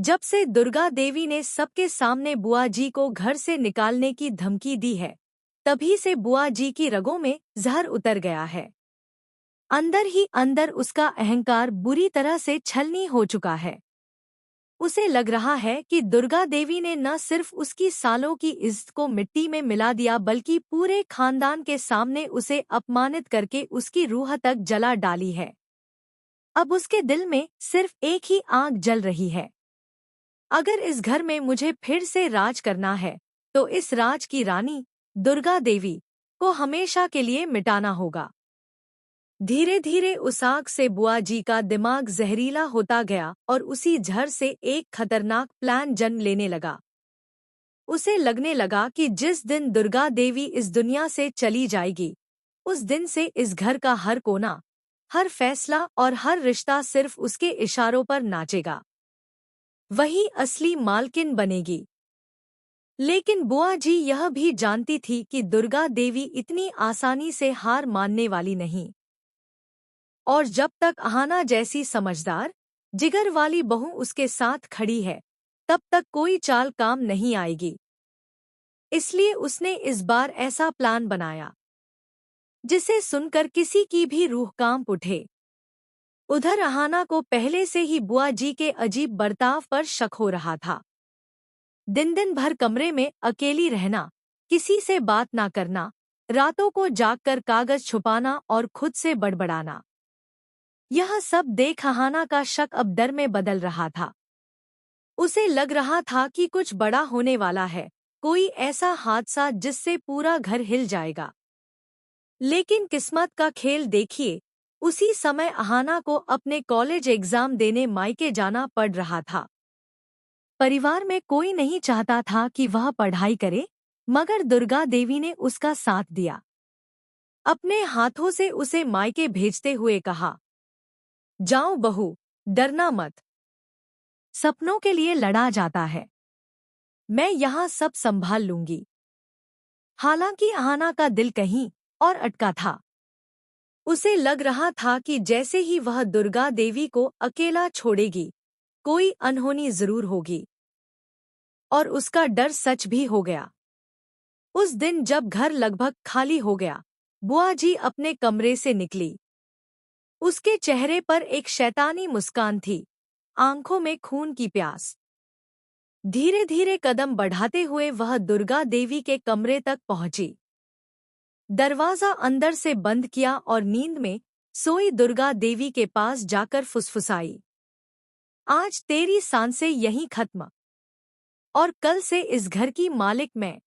जब से दुर्गा देवी ने सबके सामने बुआ जी को घर से निकालने की धमकी दी है, तभी से बुआ जी की रगों में जहर उतर गया है। अंदर ही अंदर उसका अहंकार बुरी तरह से छलनी हो चुका है। उसे लग रहा है कि दुर्गा देवी ने न सिर्फ उसकी सालों की इज्जत को मिट्टी में मिला दिया, बल्कि पूरे खानदान के सामने उसे अपमानित करके उसकी रूह तक जला डाली है। अब उसके दिल में सिर्फ एक ही आग जल रही है। अगर इस घर में मुझे फिर से राज करना है, तो इस राज की रानी दुर्गा देवी को हमेशा के लिए मिटाना होगा। धीरे धीरे उस आग से बुआ जी का दिमाग जहरीला होता गया और उसी जहर से एक खतरनाक प्लान जन्म लेने लगा। उसे लगने लगा कि जिस दिन दुर्गा देवी इस दुनिया से चली जाएगी, उस दिन से इस घर का हर कोना, हर फैसला और हर रिश्ता सिर्फ उसके इशारों पर नाचेगा। वही असली मालकिन बनेगी। लेकिन बुआ जी यह भी जानती थी कि दुर्गा देवी इतनी आसानी से हार मानने वाली नहीं, और जब तक अहाना जैसी समझदार, जिगर वाली बहू उसके साथ खड़ी है, तब तक कोई चाल काम नहीं आएगी। इसलिए उसने इस बार ऐसा प्लान बनाया जिसे सुनकर किसी की भी रूह कांप उठे। उधर अहाना को पहले से ही बुआ जी के अजीब बर्ताव पर शक हो रहा था। दिन दिन भर कमरे में अकेली रहना, किसी से बात ना करना, रातों को जागकर कागज छुपाना और खुद से बड़बड़ाना, यह सब देख अहाना का शक अब डर में बदल रहा था। उसे लग रहा था कि कुछ बड़ा होने वाला है, कोई ऐसा हादसा जिससे पूरा घर हिल जाएगा। लेकिन किस्मत का खेल देखिए, उसी समय अहाना को अपने कॉलेज एग्जाम देने मायके जाना पड़ रहा था। परिवार में कोई नहीं चाहता था कि वह पढ़ाई करे, मगर दुर्गा देवी ने उसका साथ दिया। अपने हाथों से उसे मायके भेजते हुए कहा, जाओ बहू, डरना मत। सपनों के लिए लड़ा जाता है, मैं यहाँ सब संभाल लूंगी। हालांकि अहाना का दिल कहीं और अटका था। उसे लग रहा था कि जैसे ही वह दुर्गा देवी को अकेला छोड़ेगी, कोई अनहोनी जरूर होगी। और उसका डर सच भी हो गया। उस दिन जब घर लगभग खाली हो गया, बुआ जी अपने कमरे से निकली। उसके चेहरे पर एक शैतानी मुस्कान थी, आंखों में खून की प्यास। धीरे धीरे कदम बढ़ाते हुए वह दुर्गा देवी के कमरे तक पहुंची। दरवाजा अंदर से बंद किया और नींद में सोई दुर्गा देवी के पास जाकर फुसफुसाई, आज तेरी सांसें यहीं खत्म, और कल से इस घर की मालिक मैं।